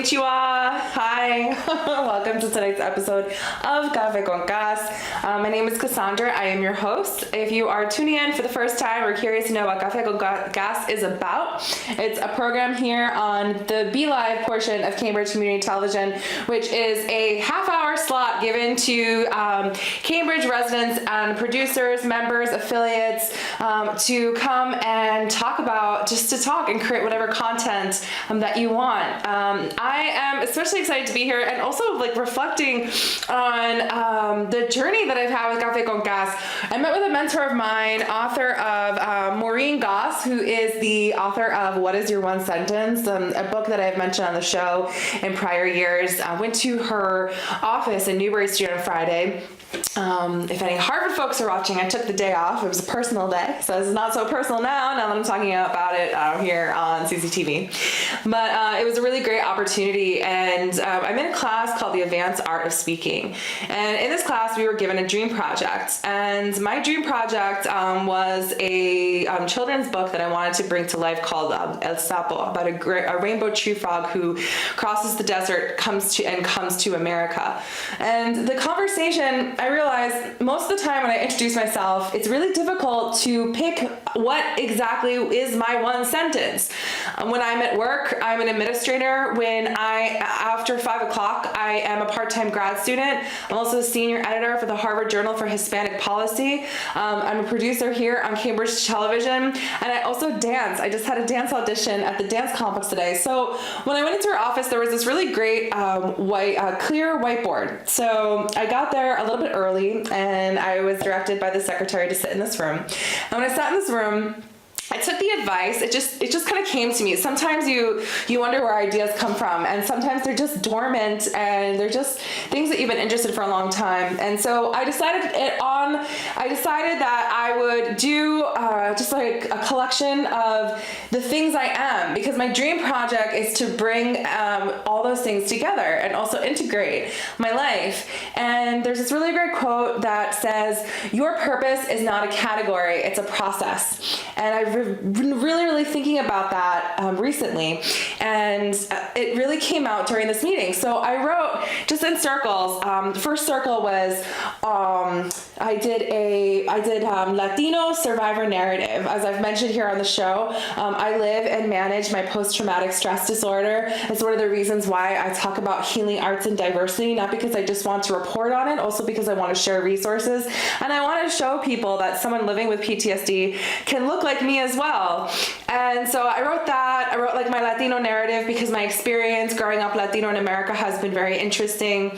Konnichiwa. Hi. Welcome to tonight's episode of Café con Gas. My name is Cassandra. I am your host. If you are tuning in for the first time or curious to know what Café con Gas is about, it's a program here on the Be Live portion of Cambridge Community Television, which is a half-hour slot given to Cambridge residents and producers, members, affiliates to come and talk and create whatever content that you want. I am especially excited to be here and also reflecting on the journey that I've had with Café con Gas. I met with a mentor of mine, author of Maureen Goss, who is the author of What Is Your One Sentence, a book that I've mentioned on the show in prior years. I went to her office in Newbury Street on Friday. If any Harvard folks are watching, I took the day off. It was a personal day, so it's not so personal now that I'm talking about it here on CCTV. But it was a really great opportunity, and I'm in a class called The Advanced Art of Speaking. And in this class, we were given a dream project. And my dream project was a children's book that I wanted to bring to life called El Sapo, about a rainbow tree frog who crosses the desert, comes to America. And the conversation, I realized most of the time when I introduce myself, it's really difficult to pick what exactly is my one sentence. When I'm at work, I'm an administrator. After 5 o'clock, I am a part-time grad student. I'm also a senior editor for the Harvard Journal for Hispanic Policy. I'm a producer here on Cambridge Television, and I also dance. I just had a dance audition at the dance complex today. So when I went into her office, there was this really great clear whiteboard. So I got there a little bit early, and I was directed by the secretary to sit in this room. And when I sat in this room, I took the advice. It just kind of came to me. Sometimes you wonder where ideas come from, and sometimes they're just dormant, and they're just things that you've been interested for a long time. And so I decided that I would do just like a collection of the things I am, because my dream project is to bring all those things together and also integrate my life. And there's this really great quote that says, "Your purpose is not a category, it's a process." And I've been really thinking about that recently, and it really came out during this meeting. So I wrote just in circles. The first circle was I did Latino survivor narrative. As I've mentioned here on the show, I live and manage my post-traumatic stress disorder. It's one of the reasons why I talk about healing arts and diversity, not because I just want to report on it, also because I want to share resources, and I want to show people that someone living with PTSD can look like me as well. And so I wrote that. I wrote my Latino narrative because my experience growing up Latino in America has been very interesting.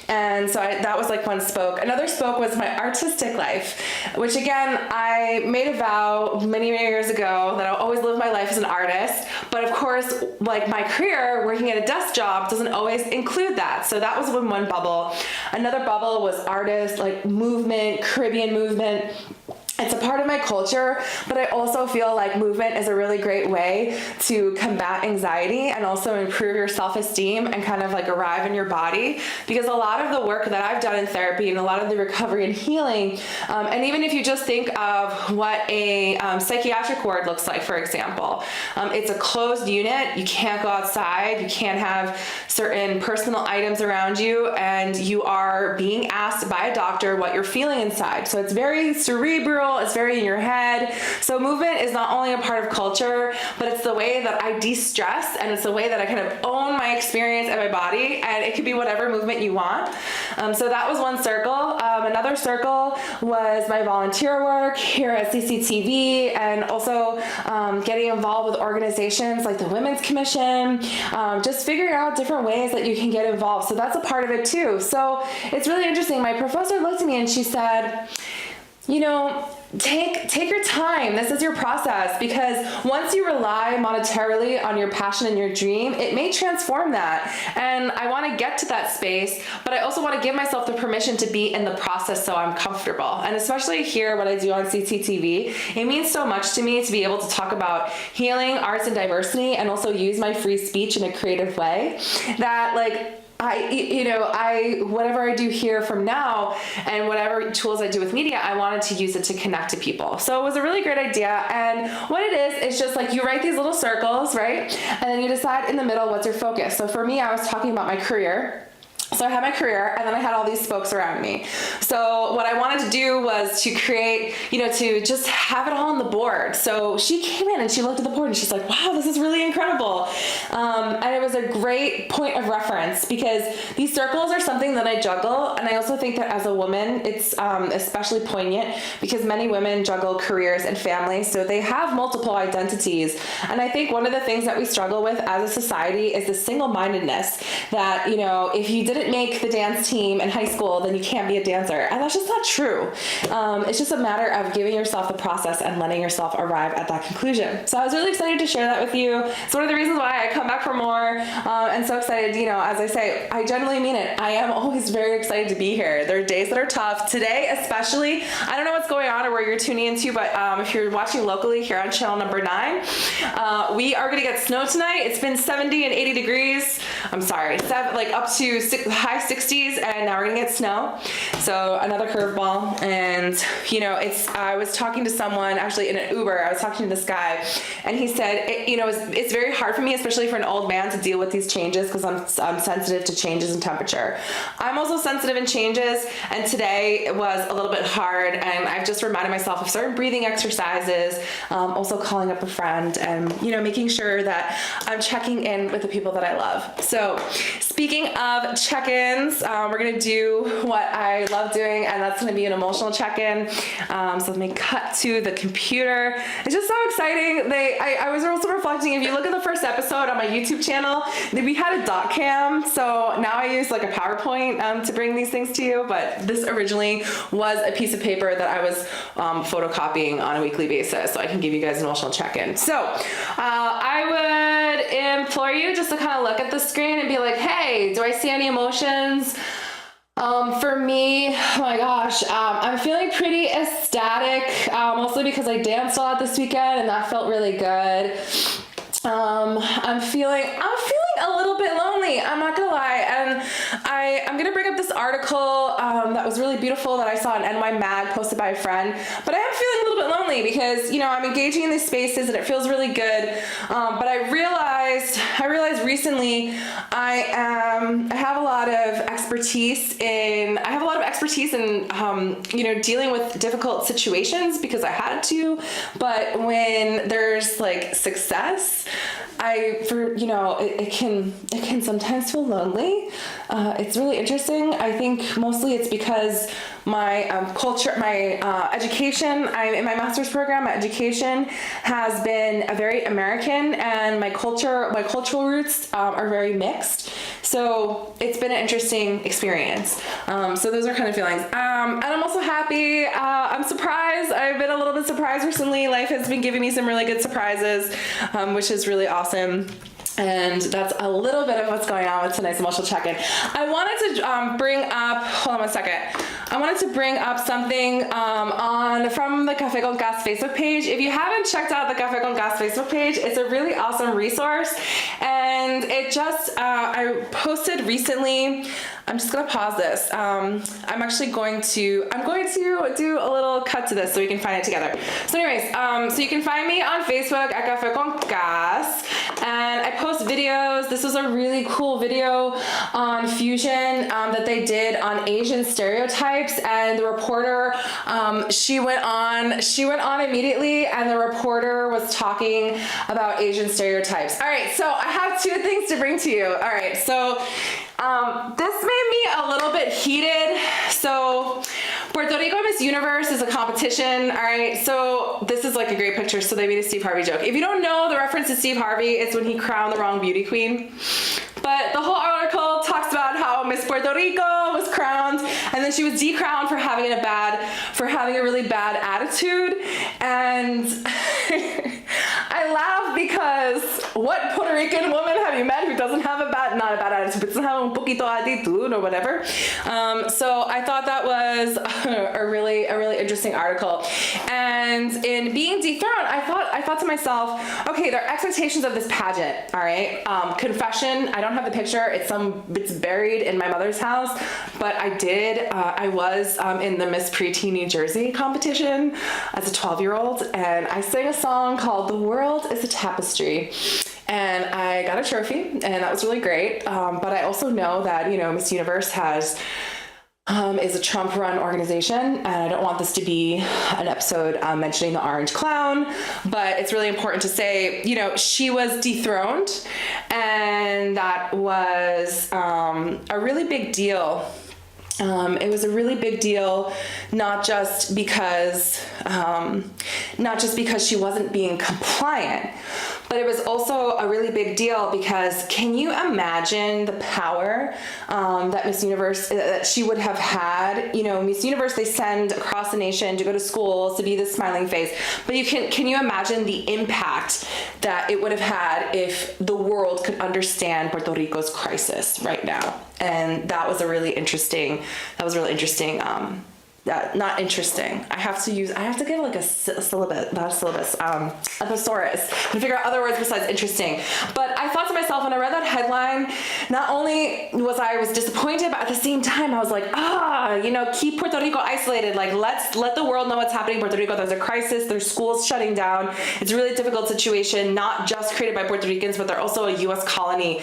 And so that was one spoke. Another spoke was my artistic life, which again, I made a vow many years ago that I'll always live my life as an artist. But of course, my career working at a desk job doesn't always include that. So that was one bubble. Another bubble was artist, movement, Caribbean movement. It's a part of my culture, but I also feel like movement is a really great way to combat anxiety and also improve your self-esteem and kind of arrive in your body. Because a lot of the work that I've done in therapy and a lot of the recovery and healing, and even if you just think of what a psychiatric ward looks like, for example, it's a closed unit. You can't go outside. You can't have certain personal items around you, and you are being asked by a doctor what you're feeling inside. So it's very cerebral. It's very in your head. So movement is not only a part of culture, but it's the way that I de-stress, and it's the way that I kind of own my experience and my body, and it could be whatever movement you want. So that was one circle. Another circle was my volunteer work here at CCTV, and also getting involved with organizations like the Women's Commission, just figuring out different ways that you can get involved. So that's a part of it too. So it's really interesting. My professor looked at me and she said, take your time. This is your process, because once you rely monetarily on your passion and your dream, it may transform that. And I want to get to that space, but I also want to give myself the permission to be in the process so I'm comfortable. And especially here, what I do on CCTV, it means so much to me to be able to talk about healing, arts, and diversity, and also use my free speech in a creative way that whatever I do here from now and whatever tools I do with media, I wanted to use it to connect to people. So it was a really great idea. And what it is just like you write these little circles, right? And then you decide in the middle what's your focus. So for me, I was talking about my career. So I had my career, and then I had all these spokes around me. So what I wanted to do was to create, to just have it all on the board. So she came in and she looked at the board and she's like, wow, this is really incredible. And it was a great point of reference because these circles are something that I juggle. And I also think that as a woman, it's especially poignant because many women juggle careers and families. So they have multiple identities. And I think one of the things that we struggle with as a society is the single-mindedness that, if you didn't make the dance team in high school, then you can't be a dancer. And that's just not true. It's just a matter of giving yourself the process and letting yourself arrive at that conclusion. So I was really excited to share that with you. It's one of the reasons why I come back for more. And so excited, as I say, I genuinely mean it. I am always very excited to be here. There are days that are tough. Today, especially, I don't know what's going on or where you're tuning into, but if you're watching locally here on channel number 9, we are going to get snow tonight. It's been 70 and 80 degrees. I'm sorry, up to high 60s, and now we're gonna get snow. So another curveball. And I was talking to someone actually in an Uber. I was talking to this guy, and he said, it's very hard for me, especially for an old man, to deal with these changes because I'm sensitive to changes in temperature. I'm also sensitive in changes, and today it was a little bit hard. And I've just reminded myself of certain breathing exercises, also calling up a friend, and making sure that I'm checking in with the people that I love. So speaking of check-ins, we're gonna do what I love doing, and that's gonna be an emotional check-in. So let me cut to the computer. It's just so exciting. I was also reflecting, if you look at the first episode on my YouTube channel, we had a dot cam, so now I use like a PowerPoint to bring these things to you, but this originally was a piece of paper that I was photocopying on a weekly basis, so I can give you guys an emotional check-in. So I would implore you just to kind of look at the screen and be like, hey, do I see any emotions? For me, oh my gosh, I'm feeling pretty ecstatic, mostly because I danced a lot this weekend and that felt really good. I'm feeling a little bit lonely, I'm not gonna lie, and I'm gonna bring up this article that was really beautiful that I saw in NY Mag posted by a friend, but I am feeling a little bit lonely because I'm engaging in these spaces and it feels really good, but I realized recently I have a lot of expertise in dealing with difficult situations because I had to, but when there's like success, it can sometimes feel lonely. It's really interesting. I think mostly it's because my education, I'm in my master's program, my education has been very American, and my cultural roots are very mixed. So it's been an interesting experience. So those are kind of feelings. And I'm also happy. I'm surprised. I've been a little bit surprised recently. Life has been giving me some really good surprises, which is really awesome. And that's a little bit of what's going on with tonight's emotional check-in. I wanted to bring up, hold on one second. I wanted to bring up something from the Café con Gas Facebook page. If you haven't checked out the Café con Gas Facebook page, it's a really awesome resource. And it just, I posted recently, I'm just gonna pause this. I'm going to do a little cut to this so we can find it together. So anyways, so you can find me on Facebook at Café con Gas, and I post videos. This was a really cool video on fusion that they did on Asian stereotypes, and the reporter, she went on immediately, and the reporter was talking about Asian stereotypes. All right, so I have two things to bring to you. All right, so this made me a little bit heated. So Puerto Rico Miss Universe is a competition. All right, so this is like a great picture. So they made a Steve Harvey joke. If you don't know the reference to Steve Harvey, it's when he crowned the wrong beauty queen. But the whole article talks about how Miss Puerto Rico was crowned, and then she was decrowned for having a really bad attitude. And I laugh because what Puerto Rican woman have you met who doesn't have not a bad attitude, but doesn't have un poquito attitude or whatever? So I thought that was was a really interesting article. And in being dethroned, I thought to myself, okay, there are expectations of this pageant, all right? Confession, I don't have the picture. It's buried in my mother's house, but I was in the Miss Preteen New Jersey competition as a 12-year-old, and I sang a song called "The World is a Tapestry." And I got a trophy, and that was really great. But I also know that, Miss Universe is a Trump-run organization, and I don't want this to be an episode mentioning the orange clown, but it's really important to say, she was dethroned, and that was a really big deal. It was a really big deal, not just because she wasn't being compliant, but it was also a really big deal because can you imagine the power that Miss Universe, that she would have had? Miss Universe, they send across the nation to go to schools to be the smiling face, but can you imagine the impact that it would have had if the world could understand Puerto Rico's crisis right now? And that was really interesting. Not interesting. I have to get like a syllabus, not a syllabus, a thesaurus to figure out other words besides interesting. But I thought to myself when I read that headline, not only was I disappointed, but at the same time I was like, keep Puerto Rico isolated. Like let the world know what's happening in Puerto Rico. There's a crisis. There's schools shutting down. It's a really difficult situation, not just created by Puerto Ricans, but they're also a U.S. colony.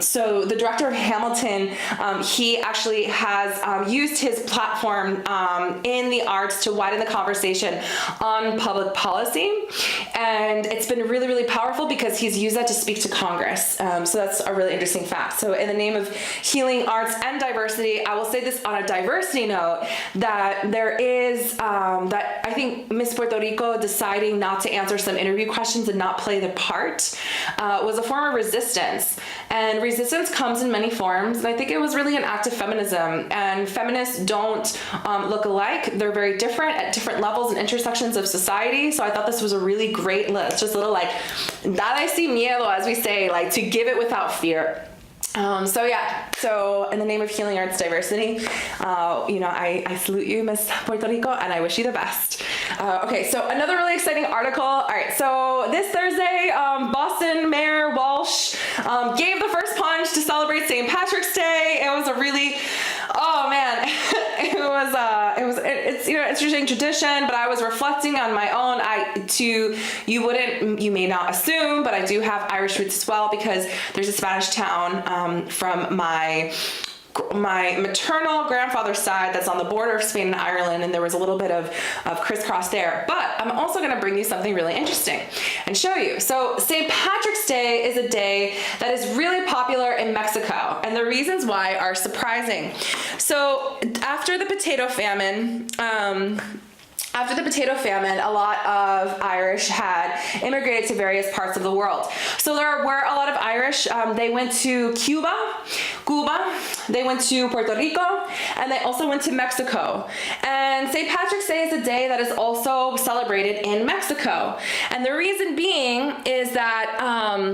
So the director of Hamilton, he actually has used his platform in the arts to widen the conversation on public policy. And it's been really, really powerful because he's used that to speak to Congress. So that's a really interesting fact. So in the name of healing arts and diversity, I will say this on a diversity note, that there is, that I think Miss Puerto Rico deciding not to answer some interview questions and not play the part was a form of resistance. And resistance comes in many forms. And I think it was really an act of feminism. And feminists don't look alike. They're very different at different levels and intersections of society. So I thought this was a really great list, just a little nada sin miedo, as we say, to give it without fear. So in the name of healing arts diversity, I salute you, Miss Puerto Rico, and I wish you the best. Okay, so another really exciting article. All right, so this Thursday, Boston Mayor Walsh gave the first punch to celebrate St. Patrick's Day. It was a really, it's interesting tradition, but I was reflecting on my own. You may not assume, but I do have Irish roots as well because there's a Spanish town from my maternal grandfather's side that's on the border of Spain and Ireland, and there was a little bit of crisscross there. But I'm also going to bring you something really interesting and show you. So St. Patrick's Day is a day that is really popular in Mexico, and the reasons why are surprising. So after the potato famine, a lot of Irish had immigrated to various parts of the world. So there were a lot of Irish. They went to Cuba, they went to Puerto Rico, and they also went to Mexico. And St. Patrick's Day is a day that is also celebrated in Mexico. And the reason being is that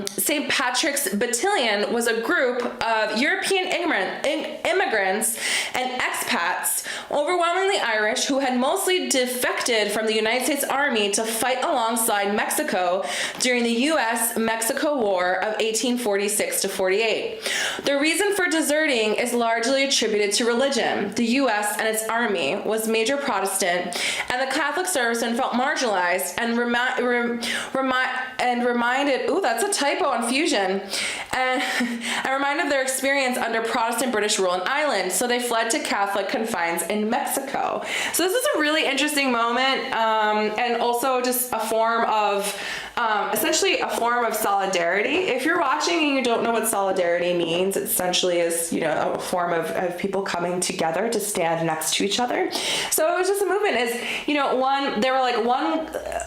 St. Patrick's Battalion was a group of European immigrants and expats, overwhelmingly Irish, who had mostly defected from the United States Army to fight alongside Mexico during the U.S.-Mexico War of 1846 to 48. The reason for deserting is largely attributed to religion. The U.S. and its army was major Protestant, and the Catholic servicemen felt marginalized and reminded, that's a typo on Fusion, and reminded of their experience under Protestant British rule in Ireland, so they fled to Catholic confines in Mexico. So this is a really interesting moment, and also just a form of, essentially a form of solidarity. If you're watching and you don't know what solidarity means, it essentially is, a form of people coming together to stand next to each other. So it was just a movement.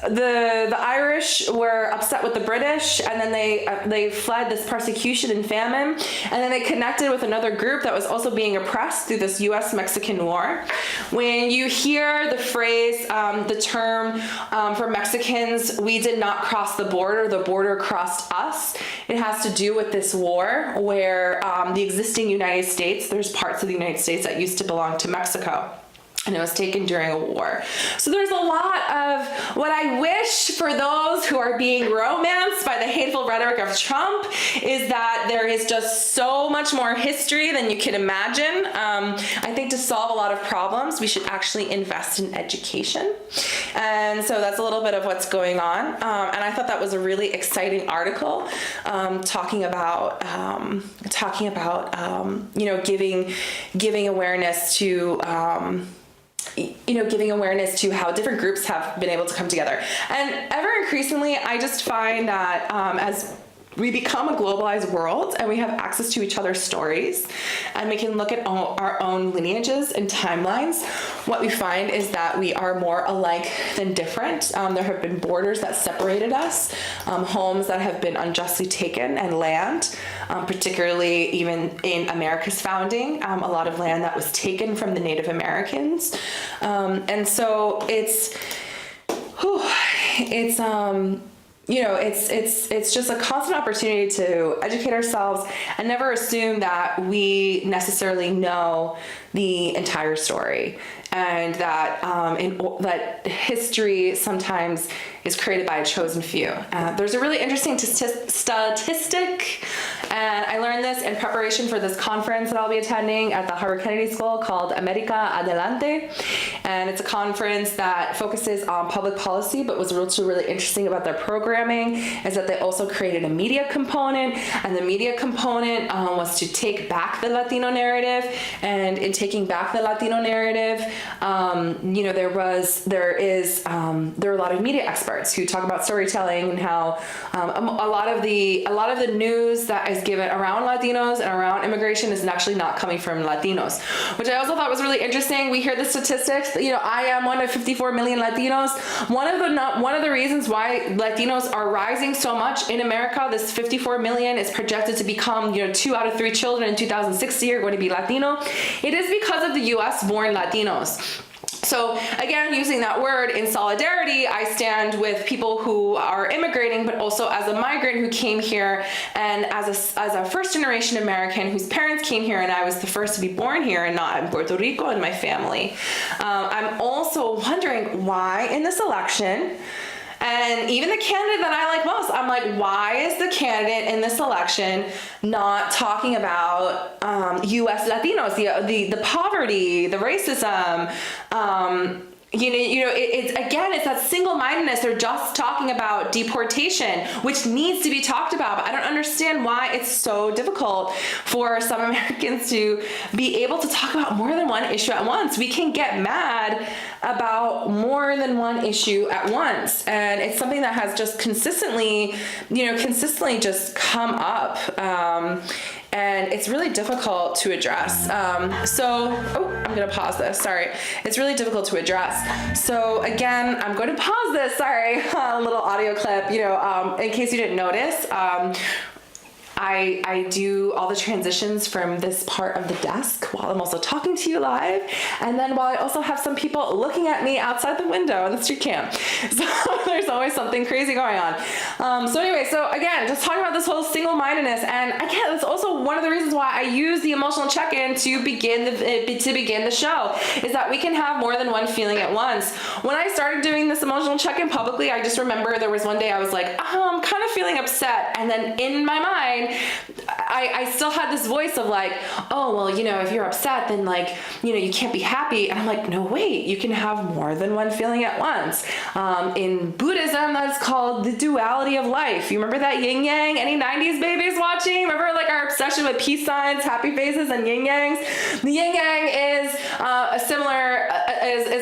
The Irish were upset with the British, and then they fled this persecution and famine, and then they connected with another group that was also being oppressed through this U.S.-Mexican war. When you hear the phrase, the term for Mexicans, we did not cross the border crossed us, it has to do with this war where the existing United States, there's parts of the United States that used to belong to Mexico. and it was taken during a war. So there's a lot of what I wish for those who are being romanced by the hateful rhetoric of Trump is that there is just so much more history than you can imagine. I think to solve a lot of problems, we should actually invest in education. And so that's a little bit of what's going on. And I thought that was a really exciting article, talking about giving awareness to, giving awareness to how different groups have been able to come together. And ever increasingly, I just find that as we become a globalized world and we have access to each other's stories and we can look at our own lineages and timelines, what we find is that we are more alike than different. There have been borders that separated us, homes that have been unjustly taken, and land, particularly even in America's founding, a lot of land that was taken from the Native Americans. And so it's just a constant opportunity to educate ourselves and never assume that we necessarily know the entire story, and that that history sometimes is created by a chosen few. There's a really interesting statistic, and I learned this in preparation for this conference that I'll be attending at the Harvard Kennedy School called America Adelante, and it's a conference that focuses on public policy, but what's really interesting about their programming is that they also created a media component, and the media component was to take back the Latino narrative. And in taking back the Latino narrative, there are a lot of media experts who talk about storytelling and how a lot of the news that is given around Latinos and around immigration is actually not coming from Latinos, which I also thought was really interesting. We hear the statistics. I am one of 54 million Latinos. One of the reasons why Latinos are rising so much in America, this 54 million is projected to become 2 out of 3 children in 2060 are going to be Latino. It is because of the U.S. born Latinos. So again, using that word in solidarity, I stand with people who are immigrating, but also as a migrant who came here, and as a first generation American whose parents came here, and I was the first to be born here and not in Puerto Rico in my family. I'm also wondering why in this election, and even the candidate that I like most, I'm like, why is the candidate in this election not talking about U.S. Latinos, the poverty, the racism? It's that single-mindedness. They're just talking about deportation, which needs to be talked about. But I don't understand why it's so difficult for some Americans to be able to talk about more than one issue at once. We can get mad about more than one issue at once, and it's something that has just consistently just come up. And it's really difficult to address. I'm gonna pause this, sorry. It's really difficult to address. So again, I'm going to pause this, sorry, a little audio clip, in case you didn't notice. I do all the transitions from this part of the desk while I'm also talking to you live, and then while I also have some people looking at me outside the window in the street cam. So there's always something crazy going on. So again, just talking about this whole single-mindedness, and again, that's also one of the reasons why I use the emotional check-in to begin the show, is that we can have more than one feeling at once. When I started doing this emotional check-in publicly, I just remember there was one day I was like, I'm kind of feeling upset, and then in my mind, I still had this voice of like, oh, well, if you're upset, then you can't be happy. And I'm like, no, wait, you can have more than one feeling at once. In Buddhism, that's called the duality of life. You remember that yin yang? Any 90s babies watching? Remember our obsession with peace signs, happy faces, and yin yangs? The yin yang is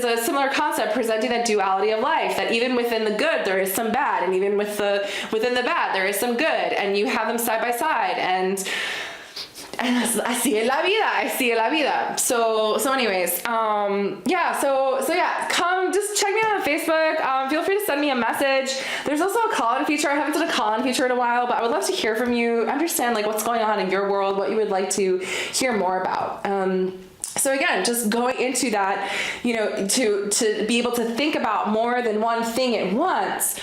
a similar concept, presenting that duality of life, that even within the good, there is some bad, and even within the bad, there is some good, and you have them side by side, and así es la vida. So anyways, come just check me out on Facebook. Feel free to send me a message. There's also a call-in feature. I haven't done a call-in feature in a while, but I would love to hear from you, understand what's going on in your world, what you would like to hear more about. So again, just going into that, to be able to think about more than one thing at once,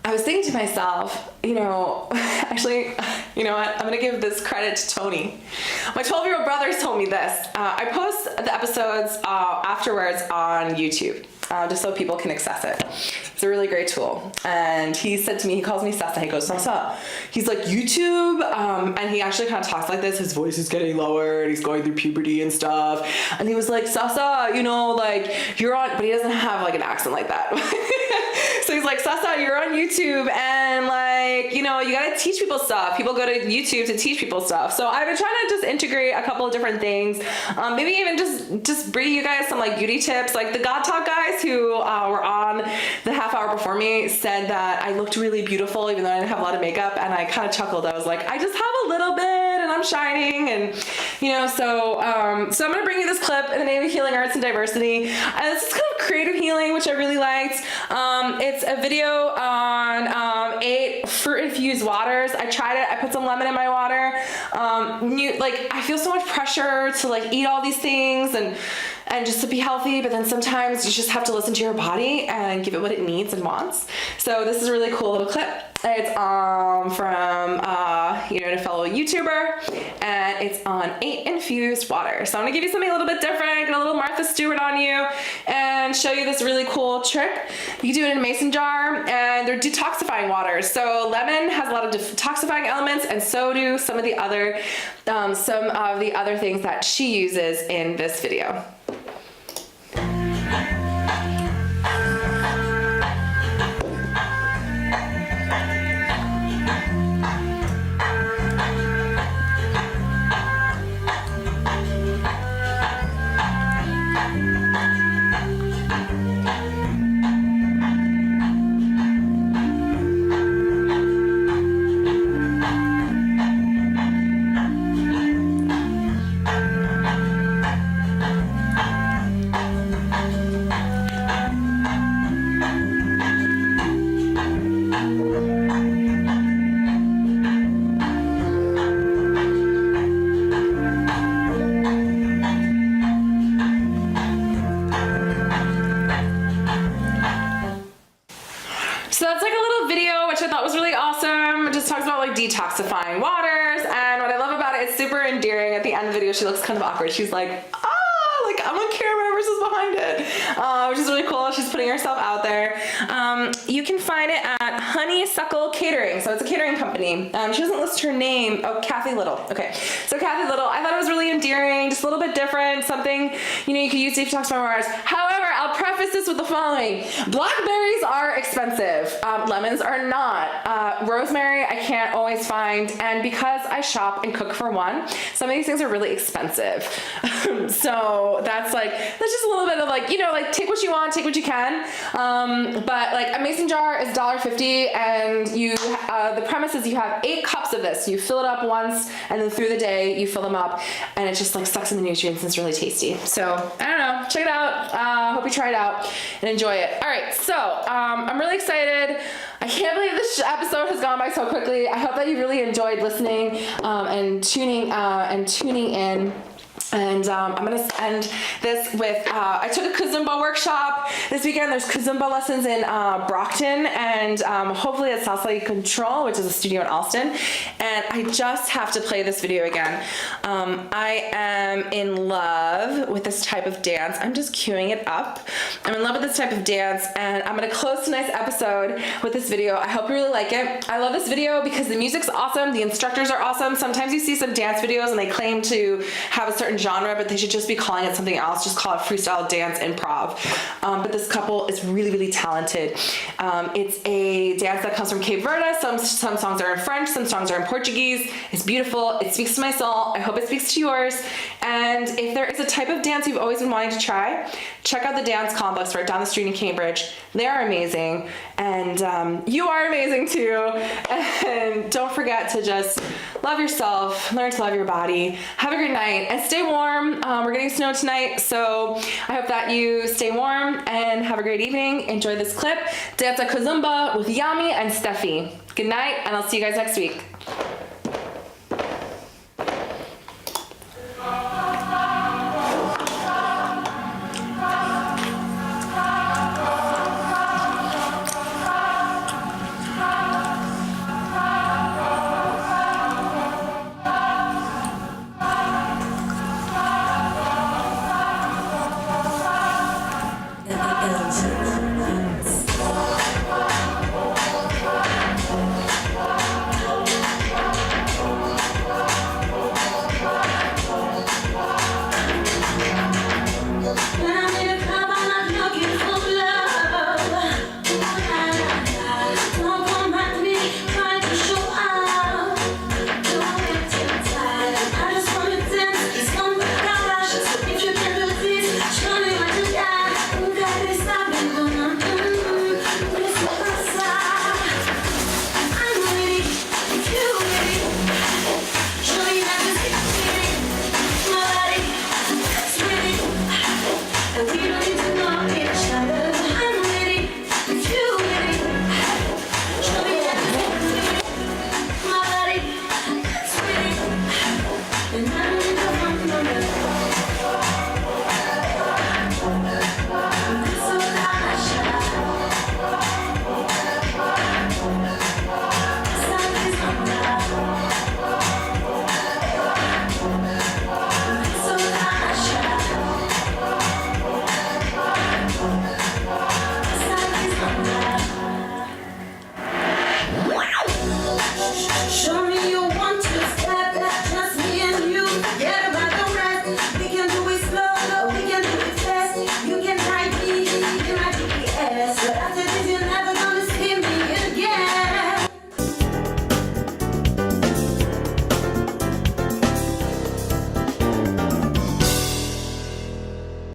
I was thinking to myself, actually, you know what? I'm going to give this credit to Tony. My 12-year-old brothers told me this. I post the episodes afterwards on YouTube. Just so people can access it. It's a really great tool. And he said to me, he calls me Sasa. He goes, Sasa. He's like, YouTube. And he actually kind of talks like this. His voice is getting lower and he's going through puberty and stuff. And he was like, Sasa, you're on, but he doesn't have like an accent like that. So he's like, Sasa, you're on YouTube and you gotta teach people stuff. People go to YouTube to teach people stuff. So I've been trying to just integrate a couple of different things. Maybe even just bring you guys some beauty tips. Like the God Talk guys who were on the half hour before me said that I looked really beautiful even though I didn't have a lot of makeup, and I kind of chuckled. I was like, I just have a little bit and I'm shining, and so I'm gonna bring you this clip in the name of Healing Arts and Diversity. And this is kind of creative healing, which I really liked. It's a video on 8 fruit-infused waters. I tried it. I put some lemon in my water. I feel so much pressure to eat all these things and just to be healthy, but then sometimes you just have to listen to your body and give it what it needs and wants. So this is a really cool little clip. It's from a fellow YouTuber, and it's on 8 infused water. So I'm gonna give you something a little bit different, get a little Martha Stewart on you, and show you this really cool trick. You do it in a mason jar, and they're detoxifying waters. So lemon has a lot of detoxifying elements, and so do some of the other things that she uses in this video. So that's a little video, which I thought was really awesome. It just talks about detoxifying waters, and what I love about it, it's super endearing. At the end of the video, she looks kind of awkward. She's like, I'm on camera versus behind it, which is really cool. She's putting herself out there. You can find it at Honeysuckle Catering. So it's a catering company. She doesn't list her name. Oh, Kathy Little. Okay. So Kathy Little, I thought it was really endearing, just a little bit different, something, you could use to detoxify waters. However, I'll preface this with the following. Blackberries are expensive. Lemons are not. Rosemary, I can't always find. And because I shop and cook for one, some of these things are really expensive. So that's just a little bit of take what you want, take what you can. But a mason jar is $1.50, and the premise is you have 8 cups of this. You fill it up once, and then through the day you fill them up, and it just sucks in the nutrients, and it's really tasty. So I don't know, check it out. Hope you try it out and enjoy it. All right, so I'm really excited. I can't believe this episode has gone by so quickly. I hope that you really enjoyed listening and tuning in. And I'm going to end this with, I took a Kazumba workshop this weekend. There's Kazumba lessons in Brockton, and hopefully at Southlight Control, which is a studio in Alston. And I just have to play this video again. I am in love with this type of dance. I'm just queuing it up. I'm in love with this type of dance, and I'm going to close tonight's episode with this video. I hope you really like it. I love this video because the music's awesome. The instructors are awesome. Sometimes you see some dance videos and they claim to have a certain genre, but they should just be calling it something else. Just call it freestyle dance improv. But this couple is really, really talented. It's a dance that comes from Cape Verde. Some songs are in French, some songs are in Portuguese. It's beautiful. It speaks to my soul. I hope it speaks to yours. And if there is a type of dance you've always been wanting to try, check out the Dance Complex right down the street in Cambridge. They are amazing, and you are amazing too. And don't forget to just love yourself, learn to love your body. Have a great night, and stay warm. We're getting snow tonight, so I hope that you stay warm and have a great evening. Enjoy this clip. Dance a Kazumba with Yami and Steffi. Good night, and I'll see you guys next week. and